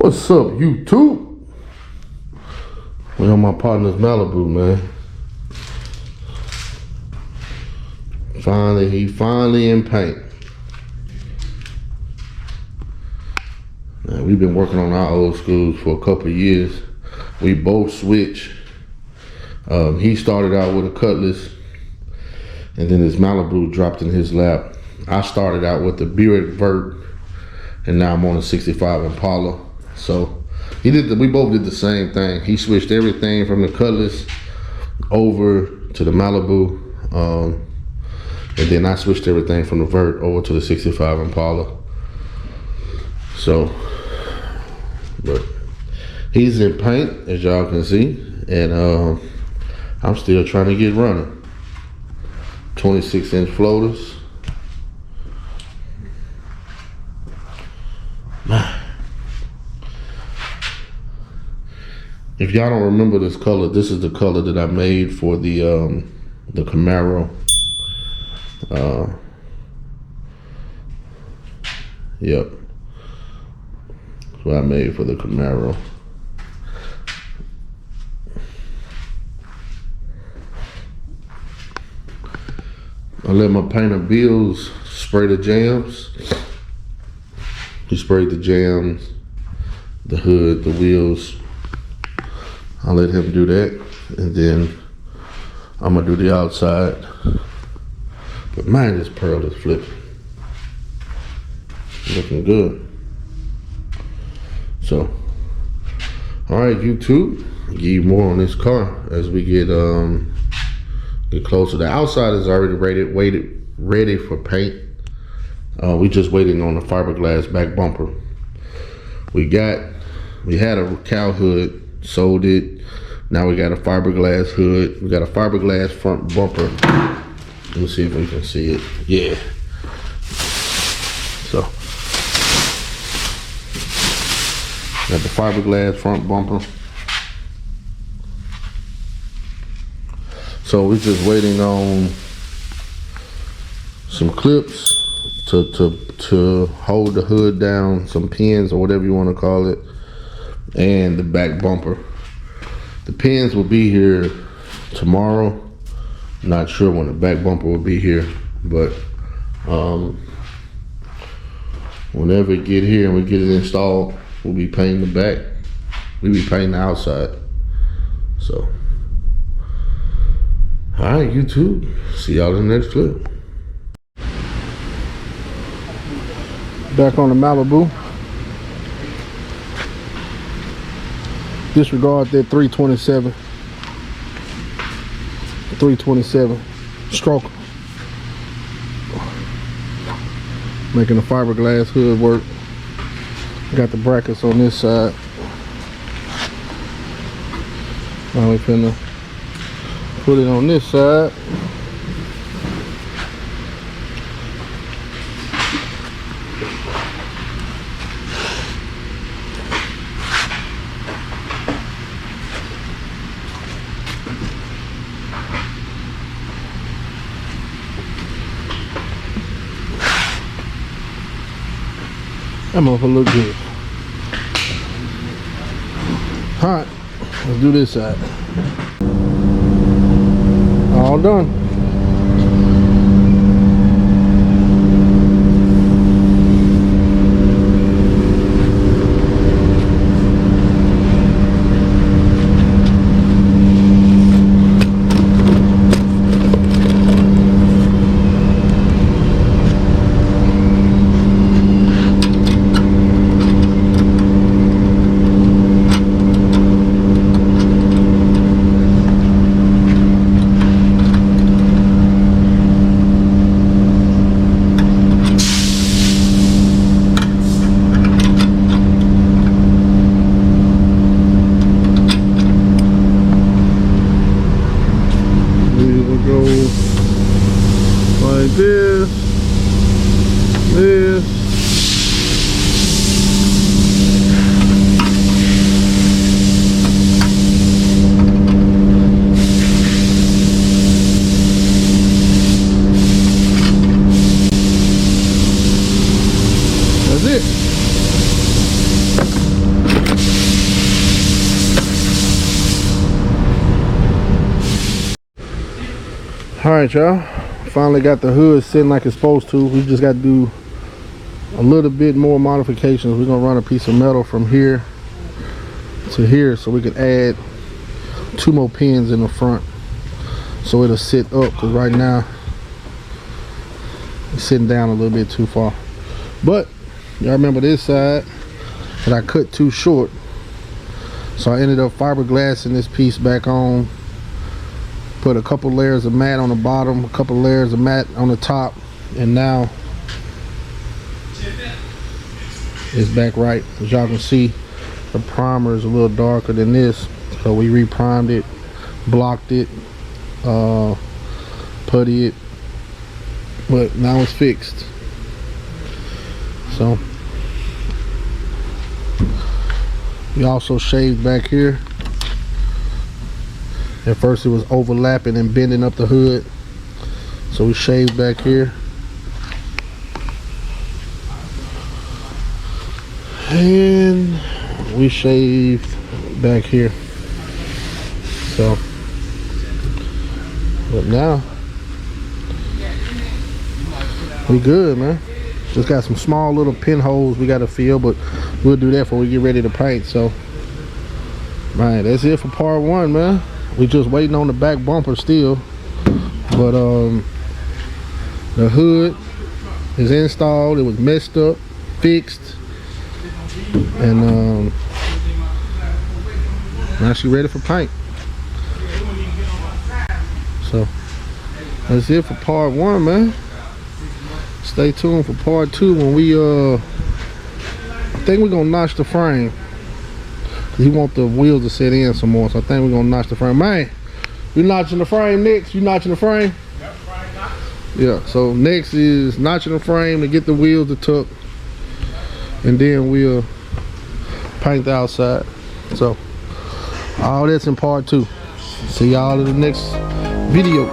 What's up, YouTube? We on my partner's Malibu, man. He finally in paint. Now, we've been working on our old schools for a couple of years. We both switched. He started out with a Cutlass, and then his Malibu dropped in his lap. I started out with the Buick Vert, and now I'm on a 65 Impala. So we both did the same thing. He switched everything from the Cutlass over to the Malibu, and then I switched everything from the Vert over to the 65 Impala. So, but he's in paint, as y'all can see, and I'm still trying to get running. 26-inch floaters. If y'all don't remember this color, this is the color that I made for the Camaro. Yep, that's what I made for the Camaro. I let my painter Bills spray the jams. He sprayed the jams, the hood, the wheels. I'll let him do that, and then I'm gonna do the outside. But man, this pearl is flipping. Looking good. So, all right, YouTube, I'll give you more on this car as we get closer. The outside is already ready for paint. We just waiting on the fiberglass back bumper. We had a cow hood, sold it. Now we got a fiberglass hood. We got a fiberglass front bumper. Let me see if we can see it. Yeah. So, got the fiberglass front bumper. So we're just waiting on some clips to hold the hood down, some pins or whatever you want to call it, and the back bumper. The pins will be here tomorrow. Not sure when the back bumper will be here, but whenever it get here and we get it installed, we'll be painting the back. We'll be painting the outside. So, all right, YouTube. See y'all in the next clip. Back on the Malibu. Disregard that 327 stroke. Making the fiberglass hood work. Got the brackets on this side. Now we're finna put it on this side. That motherfucker look good. Alright, let's do this side. All done. Like this. That's it. Alright, y'all. Finally got the hood sitting like it's supposed to. We just got to do a little bit more modifications. We're gonna run a piece of metal from here to here so we can add 2 more pins in the front so it'll sit up, because right now it's sitting down a little bit too far. But y'all remember this side that I cut too short, so I ended up fiberglassing this piece back on, put a couple layers of mat on the bottom, a couple layers of mat on the top, and now it's back right. As y'all can see, the primer is a little darker than this, so we re-primed it, blocked it, putty it, but now it's fixed. So we also shaved back here. At first it was overlapping and bending up the hood, so we shaved back here. And we shaved back here. So, but now we good, man. Just got some small little pinholes we gotta fill, but we'll do that before we get ready to paint. So, man, that's it for part 1, man. We just waiting on the back bumper still, but the hood is installed. It was messed up, fixed, and now she ready for paint. So that's it for part 1, man. Stay tuned for part 2 when we I think we're gonna notch the frame. He want the wheels to set in some more, so I think we're gonna notch the frame. Man, we notching the frame next. You notching the frame? Yeah, so next is notching the frame to get the wheels to tuck, and then we'll paint the outside. So all that's in part 2. See y'all in the next video.